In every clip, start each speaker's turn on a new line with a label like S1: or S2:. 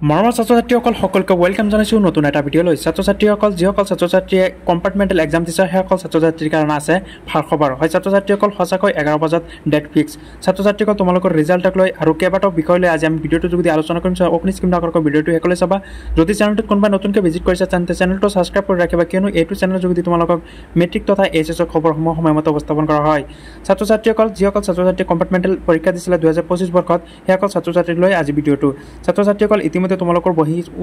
S1: মৰমৰ ছাত্ৰ-ছাত্ৰীসকল সকলোকে ৱেলকাম জনাইছোঁ নতুন এটা ভিডিঅ'লৈ। ছাত্ৰ-ছাত্ৰীসকল যিসকল ছাত্ৰ-ছাত্ৰীয়ে কম্পাৰ্টমেণ্টেল এক্সাম দিছে সেইসকল ছাত্ৰ-ছাত্ৰীৰ কাৰণে আছে ভাল খবৰ। হয় ছাত্ৰ-ছাত্ৰীসকল সঁচাকৈ 11 বজাত ডেট ফিক্স। ছাত্ৰ-ছাত্ৰীসকল তোমালোকৰ ৰিজাল্টক লৈ আৰু কেইবাটাও বিষয় লৈ আজি আমি ভিডিঅ'টো যোগেদি আলোচনা কৰিম। অপনি স্ক্ৰীনত আগৰকৈ ভিডিঅ'টো শেষলৈ চাবা। যদি চেনেলটোত কোনোবা নতুনকৈ ভিজিট কৰিছে তেন্তে চেনেলটো ছাবস্ক্ৰাইব কৰি ৰাখিবা, কিয়নো এইটো চেনেলৰ যোগেদি তোমালোকক মেট্ৰিক তথা এইচএছৰ খবৰসমূহ সময়মতে উপস্থাপন কৰা হয়। ছাত্ৰ-ছাত্ৰীসকল যিসকল ছাত্ৰ-ছাত্ৰীয়ে কম্পাৰ্টমেণ্টেল পৰীক্ষা দিছিলে 2025 বৰ্ষত সেইসকল ছাত্ৰ-ছাত্ৰীক লৈ আজি ভিডিঅ'টো। ছাত্ৰ-ছাত্ৰীসকল ইতিমধ্যে তোমালোকৰ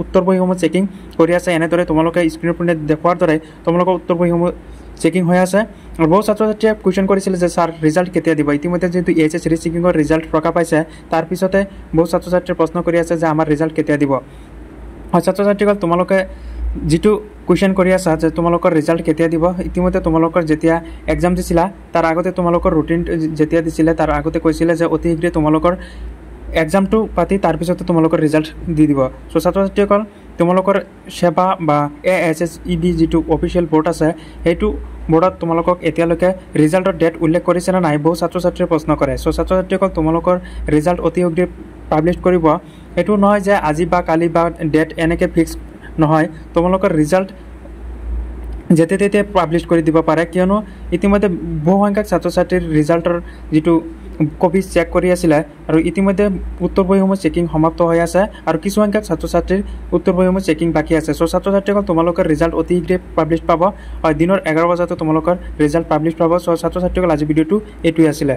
S1: উত্তৰ বহীসমূহ চেকিং কৰি আছে। এনেদৰে তোমালোকে স্ক্ৰীনৰ পৰা দেখুৱাৰ দৰে তোমালোকৰ উত্তৰ বহীসমূহ চেকিং হৈ আছে। আৰু বহু ছাত্ৰ-ছাত্ৰীয়ে কুৱেশ্যন কৰিছিলে যে ছাৰ ৰিজাল্ট কেতিয়া দিব। ইতিমধ্যে যিহেতু এইচএছ ৰিচেকিঙৰ ৰিজাল্ট প্ৰকাশ পাইছে, তাৰপিছতে বহু ছাত্ৰ-ছাত্ৰীয়ে প্ৰশ্ন কৰি আছে যে আমাৰ ৰিজাল্ট কেতিয়া দিব। হয় ছাত্ৰ-ছাত্ৰীসকল তোমালোকে যিটো কুৱেশ্যন কৰি আছা যে তোমালোকৰ ৰিজাল্ট কেতিয়া দিব, ইতিমধ্যে তোমালোকৰ যেতিয়া এক্সাম দিছিলা তাৰ আগতে তোমালোকৰ ৰুটিন যেতিয়া দিছিলে তাৰ আগতে কৈছিলে যে অতি শীঘ্ৰে তোমালোকৰ এক্সামটো পাতি তাৰপিছতে তোমালোকৰ ৰিজাল্ট দি দিব। চ' ছাত্ৰ-ছাত্ৰীসকল তোমালোকৰ সেৱা বা ASSEB যিটো অফিচিয়েল বৰ্ড আছে সেইটো বৰ্ডত তোমালোকক এতিয়ালৈকে ৰিজাল্টৰ ডেট উল্লেখ কৰিছে নে নাই বহু ছাত্ৰ-ছাত্ৰীয়ে প্ৰশ্ন কৰে। চ' ছাত্ৰ-ছাত্ৰীসকল তোমালোকৰ ৰিজাল্ট অতি শীঘ্ৰে পাব্লিছ কৰিব। এইটো নহয় যে আজি বা কালি বা ডেট এনেকৈ ফিক্স নহয়, তোমালোকৰ ৰিজাল্ট যেতিয়া তেতিয়া পাব্লিছ কৰি দিব পাৰে, কিয়নো ইতিমধ্যে বহু সংখ্যক ছাত্ৰ-ছাত্ৰীৰ ৰিজাল্টৰ যিটো কপি চেক কৰি আছিলে আৰু ইতিমধ্যে উত্তৰ বহীসমূহ চেকিং সমাপ্ত হৈ আছে আৰু কিছু সংখ্যক ছাত্ৰ-ছাত্ৰীৰ উত্তৰ বহীসমূহ চেকিং বাকী আছে। চ' ছাত্ৰ-ছাত্ৰীসকল তোমালোকৰ ৰিজাল্ট অতি শীঘ্ৰে পাব্লিছ পাব। দিনৰ 11 বজাতে তোমালোকৰ ৰিজাল্ট পাব্লিছ পাব। চ' ছাত্ৰ-ছাত্ৰীসকল আজি ভিডিঅ'টো এইটোৱে আছিলে।